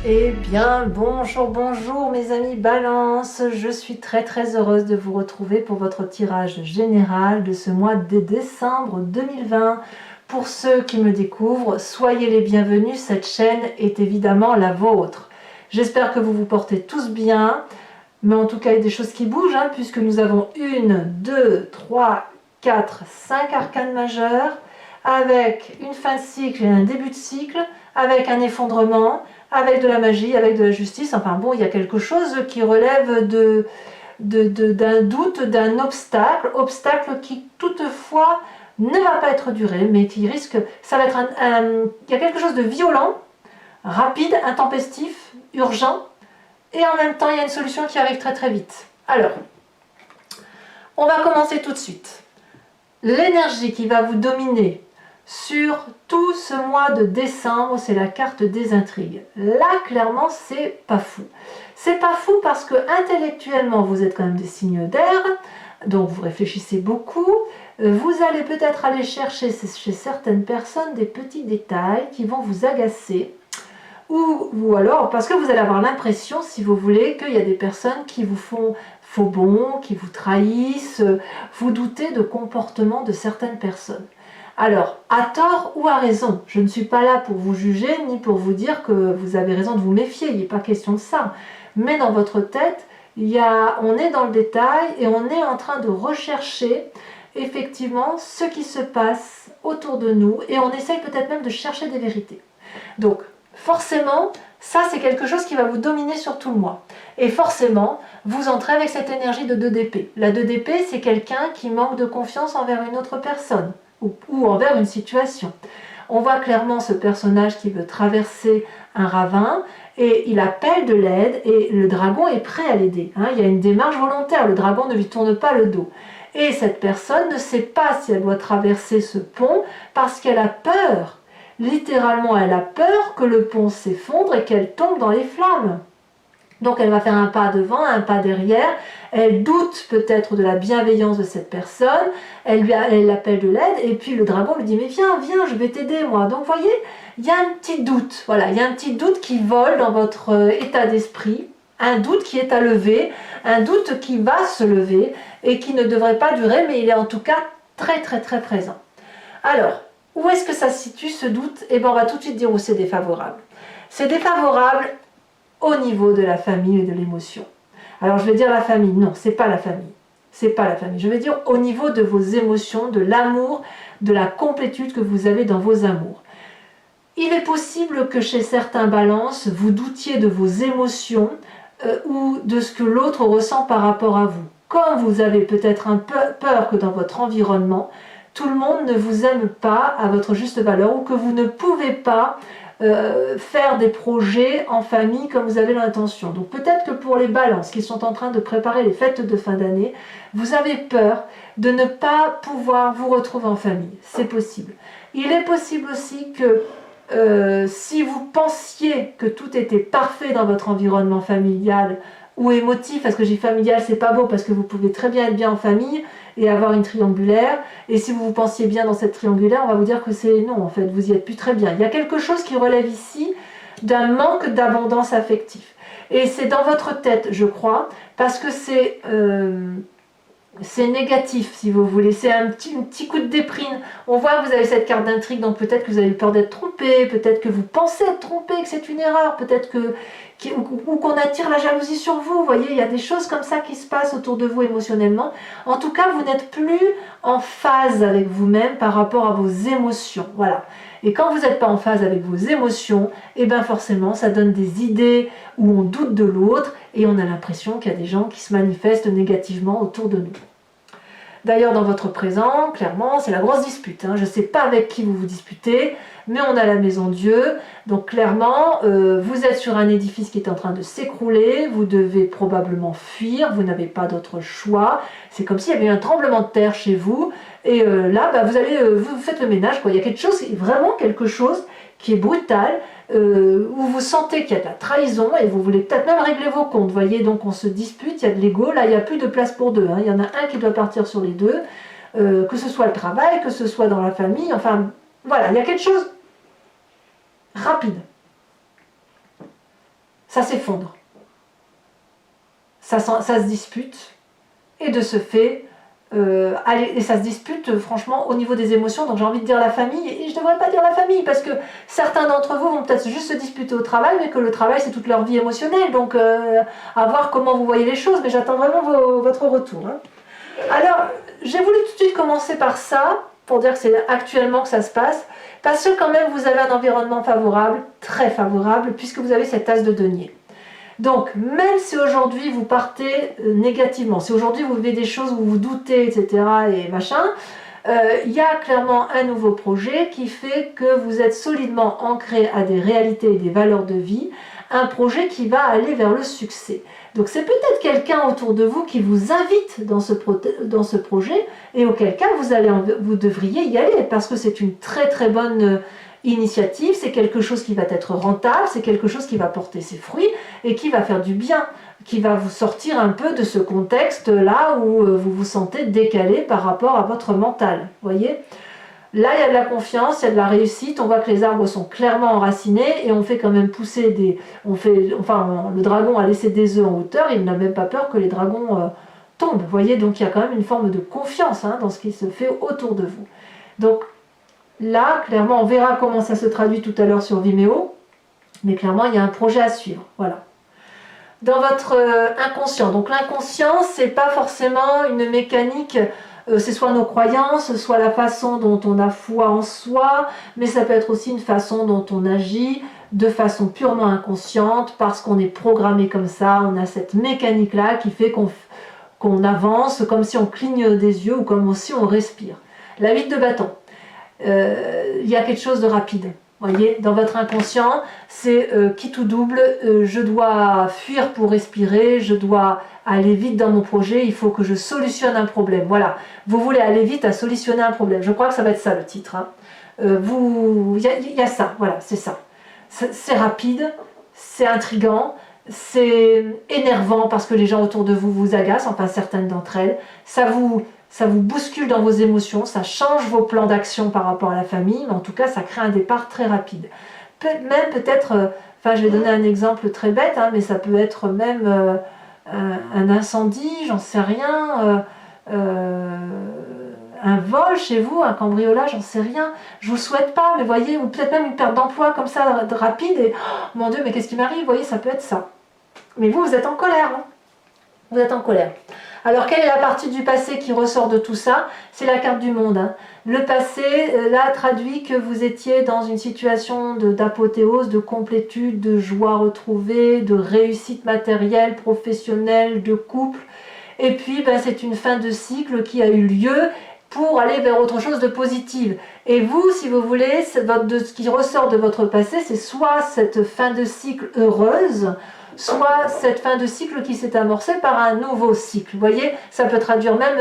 Eh bien, bonjour mes amis Balance, je suis très heureuse de vous retrouver pour votre tirage général de ce mois de décembre 2020. Pour ceux qui me découvrent, soyez les bienvenus, cette chaîne est évidemment la vôtre. J'espère que vous vous portez tous bien, mais en tout cas il y a des choses qui bougent, puisque nous avons 1, 2, 3, 4, 5 arcanes majeures, avec une fin de cycle et un début de cycle, avec un effondrement, avec de la magie, avec de la justice. Enfin bon, il y a quelque chose qui relève d'un doute, d'un obstacle qui toutefois ne va pas être duré, mais qui risque, ça va être il y a quelque chose de violent, rapide, intempestif, urgent, et en même temps il y a une solution qui arrive très vite. Alors, on va commencer tout de suite. L'énergie qui va vous dominer sur tout ce mois de décembre, c'est la carte des intrigues. Là, clairement, c'est pas fou. C'est pas fou parce que intellectuellement, vous êtes quand même des signes d'air, donc vous réfléchissez beaucoup. Vous allez peut-être aller chercher chez certaines personnes des petits détails qui vont vous agacer. Ou alors, parce que vous allez avoir l'impression, si vous voulez, qu'il y a des personnes qui vous font faux bond, qui vous trahissent, vous doutez de comportement de certaines personnes. Alors, à tort ou à raison, je ne suis pas là pour vous juger, ni pour vous dire que vous avez raison de vous méfier, il n'est pas question de ça. Mais dans votre tête, on est dans le détail et on est en train de rechercher effectivement ce qui se passe autour de nous et on essaye peut-être même de chercher des vérités. Donc, forcément, ça c'est quelque chose qui va vous dominer sur tout le mois. Et forcément, vous entrez avec cette énergie de 2 d'épée. La 2 d'épée, c'est quelqu'un qui manque de confiance envers une autre personne ou envers une situation. On voit clairement ce personnage qui veut traverser un ravin et il appelle de l'aide et le dragon est prêt à l'aider. Il y a une démarche volontaire, le dragon ne lui tourne pas le dos. Et cette personne ne sait pas si elle doit traverser ce pont parce qu'elle a peur. Littéralement, elle a peur que le pont s'effondre et qu'elle tombe dans les flammes. Donc elle va faire un pas devant, un pas derrière, elle doute peut-être de la bienveillance de cette personne, elle appelle de l'aide, et puis le dragon lui dit « mais viens, je vais t'aider moi ». Donc vous voyez, il y a un petit doute, voilà, il y a un petit doute qui vole dans votre état d'esprit, un doute qui est à lever, un doute qui va se lever, et qui ne devrait pas durer, mais il est en tout cas très présent. Alors, où est-ce que ça se situe ce doute? Eh bien on va tout de suite dire où c'est défavorable. C'est défavorable au niveau de la famille et de l'émotion. Alors je vais dire la famille, non, c'est pas la famille. C'est pas la famille. Je vais dire au niveau de vos émotions, de l'amour, de la complétude que vous avez dans vos amours. Il est possible que chez certains balances, vous doutiez de vos émotions ou de ce que l'autre ressent par rapport à vous. Comme vous avez peut-être un peu peur que dans votre environnement, tout le monde ne vous aime pas à votre juste valeur ou que vous ne pouvez pas faire des projets en famille comme vous avez l'intention. Donc peut-être que pour les balances qui sont en train de préparer les fêtes de fin d'année, vous avez peur de ne pas pouvoir vous retrouver en famille. C'est possible. Il est possible aussi que si vous pensiez que tout était parfait dans votre environnement familial ou émotif, parce que j'ai familial, c'est pas beau parce que vous pouvez très bien être bien en famille et avoir une triangulaire, et si vous pensiez bien dans cette triangulaire, on va vous dire que c'est non, en fait, vous y êtes plus très bien. Il y a quelque chose qui relève ici d'un manque d'abondance affective. Et c'est dans votre tête, je crois, parce que c'est négatif, si vous voulez, c'est un petit coup de déprime. On voit que vous avez cette carte d'intrigue, donc peut-être que vous avez peur d'être trompé, peut-être que vous pensez être trompé, que c'est une erreur, peut-être ou qu'on attire la jalousie sur vous. Vous voyez, il y a des choses comme ça qui se passent autour de vous émotionnellement. En tout cas, vous n'êtes plus en phase avec vous-même par rapport à vos émotions. Voilà. Et quand vous n'êtes pas en phase avec vos émotions, et bien forcément, ça donne des idées où on doute de l'autre et on a l'impression qu'il y a des gens qui se manifestent négativement autour de nous. D'ailleurs, dans votre présent, clairement, c'est la grosse dispute. Je ne sais pas avec qui vous vous disputez, mais on a la maison Dieu. Donc clairement, vous êtes sur un édifice qui est en train de s'écrouler, vous devez probablement fuir, vous n'avez pas d'autre choix. C'est comme s'il y avait eu un tremblement de terre chez vous. Et là, vous faites le ménage, quoi. Il y a vraiment quelque chose qui est brutal, où vous sentez qu'il y a de la trahison et vous voulez peut-être même régler vos comptes. Vous voyez, donc on se dispute, il y a de l'ego, là il n'y a plus de place pour deux. Il y en a un qui doit partir sur les deux, que ce soit le travail, que ce soit dans la famille, enfin voilà, il y a quelque chose rapide. ça s'effondre. Ça se dispute, et de ce fait, et ça se dispute franchement au niveau des émotions, donc j'ai envie de dire la famille, et je ne devrais pas dire la famille, parce que certains d'entre vous vont peut-être juste se disputer au travail, mais que le travail c'est toute leur vie émotionnelle, donc à voir comment vous voyez les choses, mais j'attends vraiment votre retour. Hein. Alors, j'ai voulu tout de suite commencer par ça, pour dire que c'est actuellement que ça se passe, parce que quand même vous avez un environnement favorable, très favorable, puisque vous avez cette as de denier. Donc, même si aujourd'hui vous partez négativement, si aujourd'hui vous vivez des choses où vous doutez, etc., et machin, il y a clairement un nouveau projet qui fait que vous êtes solidement ancré à des réalités et des valeurs de vie, un projet qui va aller vers le succès. Donc c'est peut-être quelqu'un autour de vous qui vous invite dans ce projet, et auquel cas vous devriez y aller, parce que c'est une très très bonne initiative, c'est quelque chose qui va être rentable, c'est quelque chose qui va porter ses fruits, et qui va faire du bien, qui va vous sortir un peu de ce contexte-là où vous vous sentez décalé par rapport à votre mental. Voyez ? Là, il y a de la confiance, il y a de la réussite, on voit que les arbres sont clairement enracinés, et on fait quand même pousser le dragon a laissé des œufs en hauteur, il n'a même pas peur que les dragons tombent. Voyez ? Donc il y a quand même une forme de confiance dans ce qui se fait autour de vous. Donc là, clairement, on verra comment ça se traduit tout à l'heure sur Vimeo, mais clairement, il y a un projet à suivre. Voilà. Dans votre inconscient. Donc l'inconscient, c'est pas forcément une mécanique, c'est soit nos croyances, soit la façon dont on a foi en soi, mais ça peut être aussi une façon dont on agit de façon purement inconsciente, parce qu'on est programmé comme ça, on a cette mécanique-là qui fait qu'on avance comme si on cligne des yeux ou comme si on respire. La 8 de bâton. Il y a quelque chose de rapide. Voyez, dans votre inconscient, c'est quitte ou double, je dois fuir pour respirer, je dois aller vite dans mon projet, il faut que je solutionne un problème. Voilà, vous voulez aller vite à solutionner un problème. Je crois que ça va être ça le titre. Hein. Il y a ça, voilà, c'est ça. C'est rapide, c'est intriguant, c'est énervant parce que les gens autour de vous vous agacent, enfin certaines d'entre elles. Ça vous bouscule dans vos émotions, ça change vos plans d'action par rapport à la famille, mais en tout cas, ça crée un départ très rapide. Même peut-être, je vais donner un exemple très bête, mais ça peut être même un incendie, j'en sais rien, un vol chez vous, un cambriolage, j'en sais rien. Je vous le souhaite pas, mais voyez, ou peut-être même une perte d'emploi comme ça, rapide, et oh, mon Dieu, mais qu'est-ce qui m'arrive? Vous voyez, ça peut être ça. Mais vous êtes en colère, hein. Vous êtes en colère. Alors, quelle est la partie du passé qui ressort de tout ça? C'est la carte du monde. Hein. Le passé, là, traduit que vous étiez dans une situation d'apothéose, de complétude, de joie retrouvée, de réussite matérielle, professionnelle, de couple. Et puis, c'est une fin de cycle qui a eu lieu pour aller vers autre chose de positive. Et vous, si vous voulez, ce qui ressort de votre passé, c'est soit cette fin de cycle heureuse, soit cette fin de cycle qui s'est amorcée par un nouveau cycle. Vous voyez, ça peut traduire même,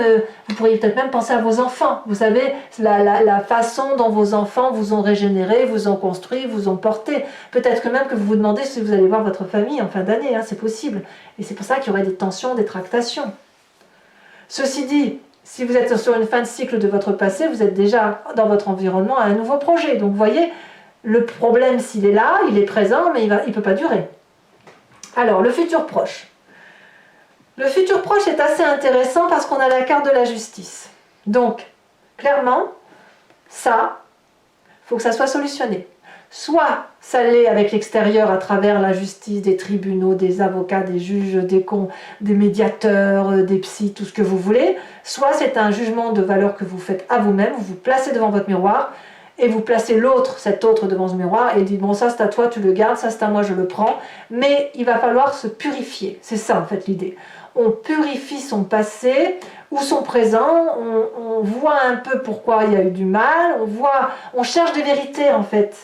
vous pourriez peut-être même penser à vos enfants. Vous savez, la façon dont vos enfants vous ont régénéré, vous ont construit, vous ont porté. Peut-être que même que vous vous demandez si vous allez voir votre famille en fin d'année, c'est possible. Et c'est pour ça qu'il y aurait des tensions, des tractations. Ceci dit, si vous êtes sur une fin de cycle de votre passé, vous êtes déjà dans votre environnement à un nouveau projet. Donc vous voyez, le problème s'il est là, il est présent, mais il ne peut pas durer. Alors, le futur proche. Le futur proche est assez intéressant parce qu'on a la carte de la justice. Donc, clairement, ça, il faut que ça soit solutionné. Soit ça l'est avec l'extérieur à travers la justice, des tribunaux, des avocats, des juges, des médiateurs, des psys, tout ce que vous voulez. Soit c'est un jugement de valeur que vous faites à vous-même, vous vous placez devant votre miroir, et vous placez cet autre devant ce miroir et dites bon ça c'est à toi, tu le gardes, ça c'est à moi, je le prends, mais il va falloir se purifier, c'est ça en fait l'idée. On purifie son passé ou son présent, on voit un peu pourquoi il y a eu du mal, on cherche des vérités en fait.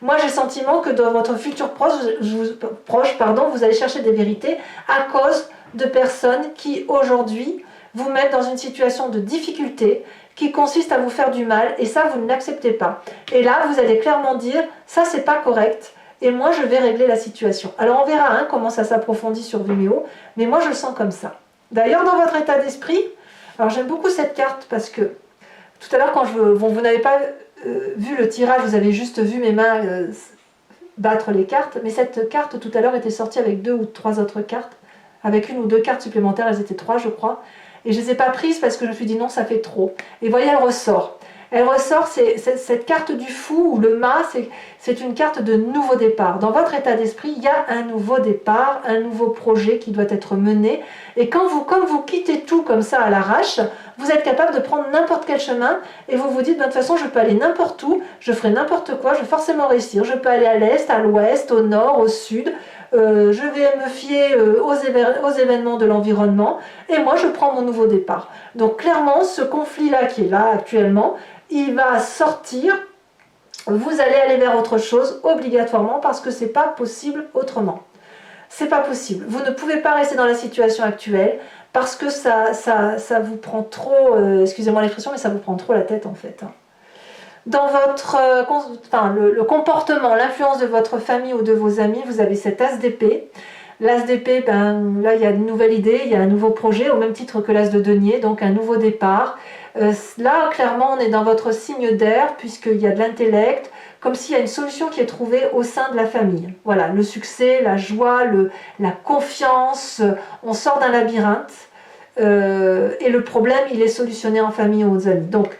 Moi j'ai le sentiment que dans votre futur proche, vous allez chercher des vérités à cause de personnes qui aujourd'hui vous mettent dans une situation de difficulté, qui consiste à vous faire du mal, et ça vous ne l'acceptez pas. Et là vous allez clairement dire ça c'est pas correct et moi je vais régler la situation. Alors on verra comment ça s'approfondit sur Vimeo, mais moi je le sens comme ça. D'ailleurs dans votre état d'esprit, alors j'aime beaucoup cette carte parce que tout à l'heure quand vous n'avez pas vu le tirage, vous avez juste vu mes mains battre les cartes, mais cette carte tout à l'heure était sortie avec 2 ou 3 autres cartes, avec 1 ou 2 cartes supplémentaires, elles étaient 3 je crois, et je ne les ai pas prises parce que je me suis dit non, ça fait trop. Et voyez, elle ressort. Elle ressort, c'est cette carte du fou ou le mât, c'est une carte de nouveau départ. Dans votre état d'esprit, il y a un nouveau départ, un nouveau projet qui doit être mené. Et comme vous quittez tout comme ça à l'arrache, vous êtes capable de prendre n'importe quel chemin et vous vous dites, de toute façon, je peux aller n'importe où, je ferai n'importe quoi, je vais forcément réussir. Je peux aller à l'est, à l'ouest, au nord, au sud. Je vais me fier aux événements de l'environnement et moi, je prends mon nouveau départ. Donc clairement, ce conflit-là qui est là actuellement, il va sortir, vous allez aller vers autre chose obligatoirement parce que c'est pas possible autrement. C'est pas possible. Vous ne pouvez pas rester dans la situation actuelle parce que ça vous prend trop, excusez-moi l'expression, mais ça vous prend trop la tête en fait. Dans votre, le comportement, l'influence de votre famille ou de vos amis, vous avez cet as d'épée. L'as d'épée, là il y a une nouvelle idée, il y a un nouveau projet, au même titre que l'as de denier, donc un nouveau départ. Là, clairement, on est dans votre signe d'air, puisqu'il y a de l'intellect, comme s'il y a une solution qui est trouvée au sein de la famille. Voilà, le succès, la joie, la confiance, on sort d'un labyrinthe, et le problème, il est solutionné en famille ou aux amis. Donc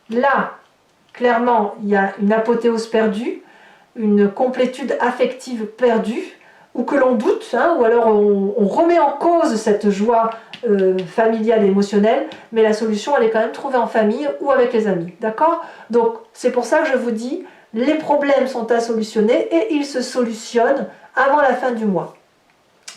là, clairement, il y a une apothéose perdue, une complétude affective perdue, ou que l'on doute, hein, ou alors on remet en cause cette joie familiale et émotionnelle, mais la solution elle est quand même trouvée en famille ou avec les amis, d'accord? Donc c'est pour ça que je vous dis, les problèmes sont à solutionner et ils se solutionnent avant la fin du mois.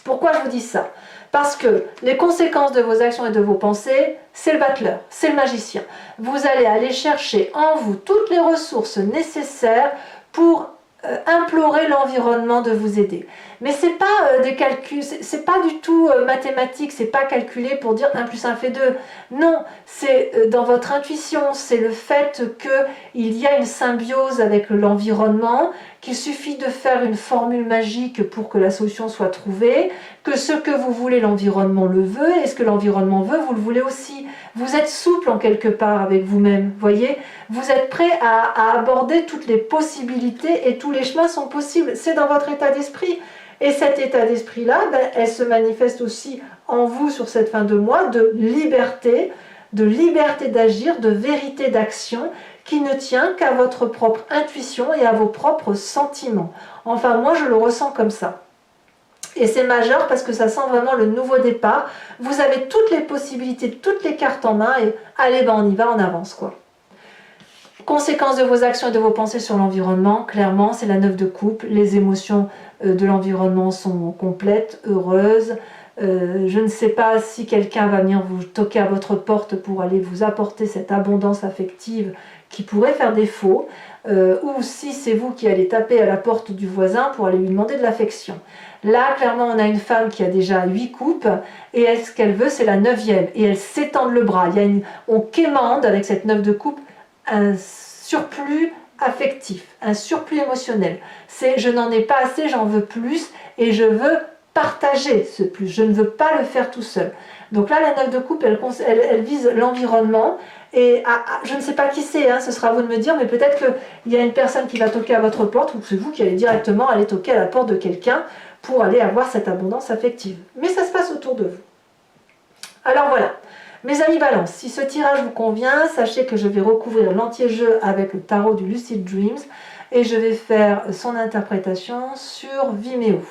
Pourquoi je vous dis ça? Parce que les conséquences de vos actions et de vos pensées, c'est le battleur, c'est le magicien. Vous allez aller chercher en vous toutes les ressources nécessaires pour implorer l'environnement de vous aider. Mais c'est pas des calculs, c'est pas du tout mathématique, c'est pas calculé pour dire 1 plus 1 fait 2. Non, c'est dans votre intuition, c'est le fait qu'il y a une symbiose avec l'environnement, qu'il suffit de faire une formule magique pour que la solution soit trouvée, que ce que vous voulez, l'environnement le veut, et ce que l'environnement veut, vous le voulez aussi. Vous êtes souple en quelque part avec vous-même, voyez? Vous êtes prêt à aborder toutes les possibilités et tous les chemins sont possibles. C'est dans votre état d'esprit. Et cet état d'esprit-là, elle se manifeste aussi en vous sur cette fin de mois de liberté d'agir, de vérité d'action qui ne tient qu'à votre propre intuition et à vos propres sentiments. Enfin, moi, je le ressens comme ça. Et c'est majeur parce que ça sent vraiment le nouveau départ. Vous avez toutes les possibilités, toutes les cartes en main et allez, on y va, on avance quoi. Conséquences de vos actions et de vos pensées sur l'environnement, clairement, c'est la 9 de coupe. Les émotions de l'environnement sont complètes, heureuses. Je ne sais pas si quelqu'un va venir vous toquer à votre porte pour aller vous apporter cette abondance affective qui pourrait faire défaut, ou si c'est vous qui allez taper à la porte du voisin pour aller lui demander de l'affection. Là, clairement, on a une femme qui a déjà 8 coupes, et ce qu'elle veut, c'est la 9e, et elle s'étend le bras. On quémande avec cette 9 de coupe un surplus affectif, un surplus émotionnel. C'est je n'en ai pas assez, j'en veux plus, et je veux partager ce plus. Je ne veux pas le faire tout seul. Donc là, la 9 de coupe, elle vise l'environnement. Et je ne sais pas qui c'est, hein, ce sera à vous de me dire, mais peut-être qu'il y a une personne qui va toquer à votre porte, ou c'est vous qui allez directement aller toquer à la porte de quelqu'un pour aller avoir cette abondance affective. Mais ça se passe autour de vous. Alors voilà, mes amis Balance, si ce tirage vous convient, sachez que je vais recouvrir l'entier-jeu avec le tarot du Lucid Dreams et je vais faire son interprétation sur Vimeo.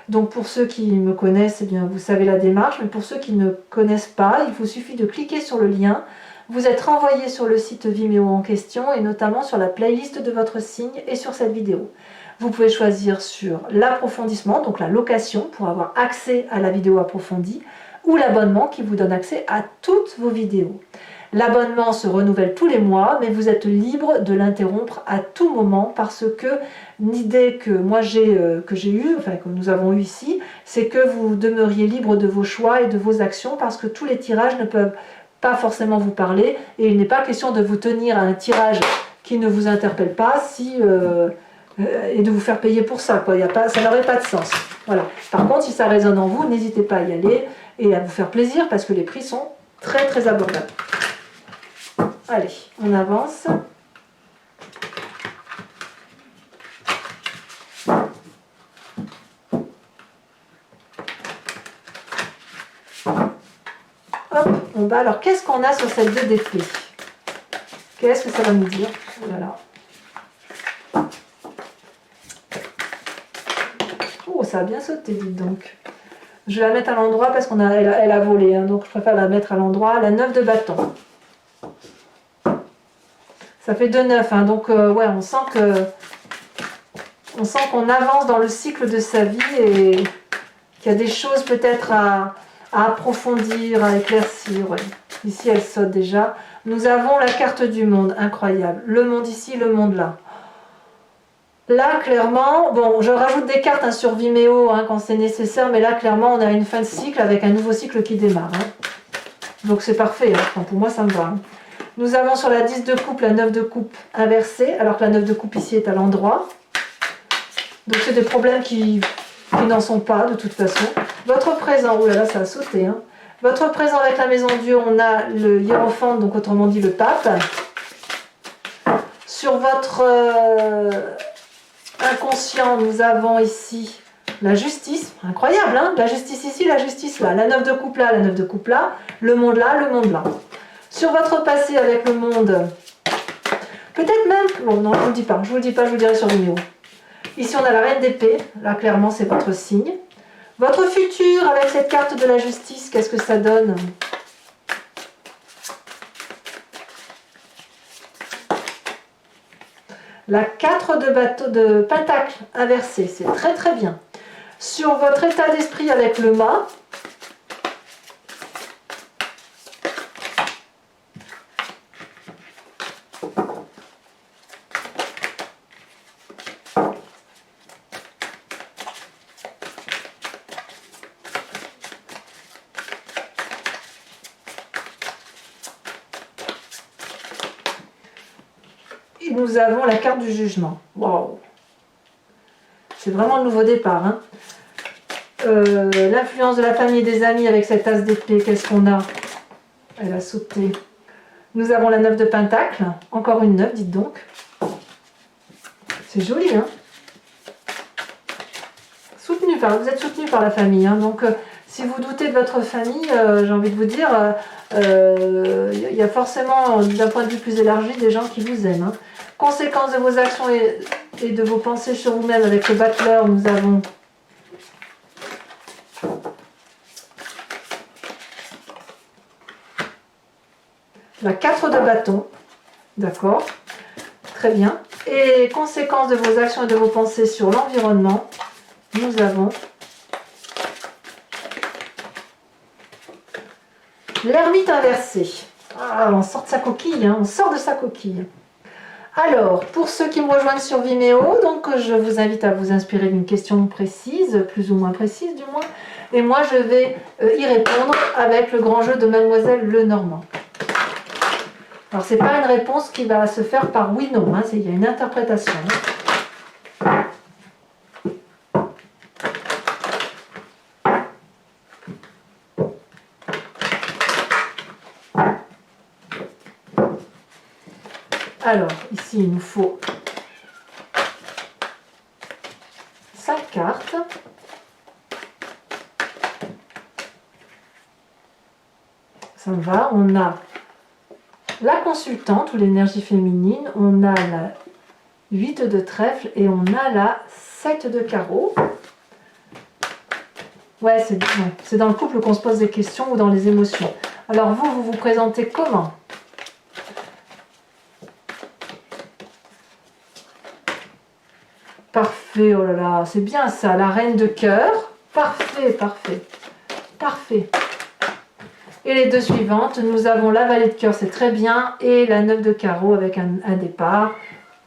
Donc pour ceux qui me connaissent, eh bien, vous savez la démarche, mais pour ceux qui ne connaissent pas, il vous suffit de cliquer sur le lien. Vous êtes renvoyé sur le site Vimeo en question et notamment sur la playlist de votre signe et sur cette vidéo. Vous pouvez choisir sur l'approfondissement, donc la location pour avoir accès à la vidéo approfondie, ou l'abonnement qui vous donne accès à toutes vos vidéos. L'abonnement se renouvelle tous les mois, mais vous êtes libre de l'interrompre à tout moment parce que l'idée que moi j'ai eue, enfin que nous avons eu ici, c'est que vous demeuriez libre de vos choix et de vos actions parce que tous les tirages ne peuvent pas forcément vous parler et il n'est pas question de vous tenir à un tirage qui ne vous interpelle pas et de vous faire payer pour ça, quoi. Ça n'aurait pas de sens. Voilà. Par contre, si ça résonne en vous, n'hésitez pas à y aller et à vous faire plaisir parce que les prix sont très très abordables. Allez, on avance. en bas. Alors, qu'est-ce qu'on a sur cette 2 d'épée? Qu'est-ce que ça va nous dire? Voilà. Oh, ça a bien sauté, dites donc. Je vais la mettre à l'endroit parce elle a volé, hein, donc je préfère la mettre à l'endroit. La 9 de bâton. Ça fait 2 9, hein, donc ouais, on sent qu'on avance dans le cycle de sa vie et qu'il y a des choses peut-être à approfondir, à éclaircir. Ouais. Ici, elle saute déjà. Nous avons la carte du monde, incroyable. Le monde ici, le monde là. Là, clairement, bon, je rajoute des cartes hein, sur Vimeo hein, quand c'est nécessaire, mais là, clairement, on a une fin de cycle avec un nouveau cycle qui démarre. Hein. Donc, c'est parfait. Hein. Enfin, pour moi, ça me va. Hein. Nous avons sur la 10 de coupe, la 9 de coupe inversée, alors que la 9 de coupe ici est à l'endroit. Donc, c'est des problèmes qui n'en sont pas, de toute façon. Votre présent, oh là là, ça a sauté. Hein. Votre présent avec la maison Dieu, on a le hiérophante, donc autrement dit le pape. Sur votre... inconscient, nous avons ici la justice, incroyable, hein, la justice ici, la justice là, la 9 de coupe là, la 9 de coupe là, le monde là, le monde là. Sur votre passé avec le monde, peut-être même, bon non, je vous le dis pas, je vous le dirai sur vidéo. Ici on a la reine d'épée, là clairement c'est votre signe. Votre futur avec cette carte de la justice, qu'est-ce que ça donne ? La 4 de pentacle inversée, c'est très très bien. Sur votre état d'esprit avec le mât, et nous avons la carte du jugement. Waouh! C'est vraiment le nouveau départ. Hein. L'influence de la famille et des amis avec cette as d'épée, qu'est-ce qu'on a? Elle a sauté. Nous avons la 9 de pentacle, encore une 9, dites donc. C'est joli, hein? Vous êtes soutenu par la famille, hein, donc si vous doutez de votre famille, j'ai envie de vous dire, y a forcément, d'un point de vue plus élargi, des gens qui vous aiment. Hein. Conséquence de vos actions et de vos pensées sur vous-même avec le battleur, nous avons la 4 de bâton, d'accord, très bien. Et conséquence de vos actions et de vos pensées sur l'environnement, nous avons l'ermite inversé. Ah, on sort de sa coquille, hein, on sort de sa coquille. Alors, pour ceux qui me rejoignent sur Vimeo, donc je vous invite à vous inspirer d'une question précise, plus ou moins précise du moins, et moi je vais y répondre avec le grand jeu de Mademoiselle Lenormand. Alors, c'est pas une réponse qui va se faire par oui-non, hein, il y a une interprétation. Alors, ici, il nous faut 5 cartes. Ça va, on a la consultante ou l'énergie féminine, on a la 8 de trèfle et on a la 7 de carreau. Ouais, c'est dans le couple qu'on se pose des questions ou dans les émotions. Alors vous vous présentez comment ? Parfait, oh là là, c'est bien ça, la reine de cœur. Parfait, parfait, parfait. Et les deux suivantes, nous avons la vallée de cœur, c'est très bien, et la 9 de carreau avec un départ,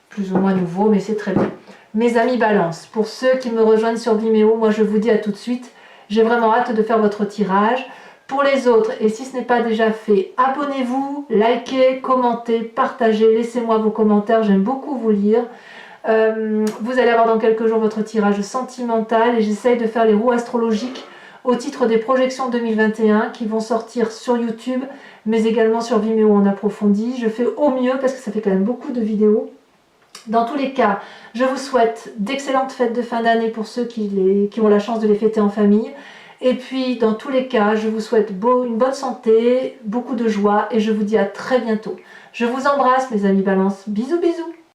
plus ou moins nouveau, mais c'est très bien. Mes amis Balance, pour ceux qui me rejoignent sur Vimeo, moi je vous dis à tout de suite, j'ai vraiment hâte de faire votre tirage. Pour les autres, et si ce n'est pas déjà fait, abonnez-vous, likez, commentez, partagez, laissez-moi vos commentaires, j'aime beaucoup vous lire. Vous allez avoir dans quelques jours votre tirage sentimental et j'essaye de faire les roues astrologiques au titre des projections 2021 qui vont sortir sur YouTube mais également sur Vimeo en approfondi. Je fais au mieux parce que ça fait quand même beaucoup de vidéos. Dans tous les cas, je vous souhaite d'excellentes fêtes de fin d'année pour ceux qui ont la chance de les fêter en famille Et puis dans tous les cas, je vous souhaite une bonne santé, beaucoup de joie et je vous dis à très bientôt. Je vous embrasse mes amis Balance. Bisous bisous.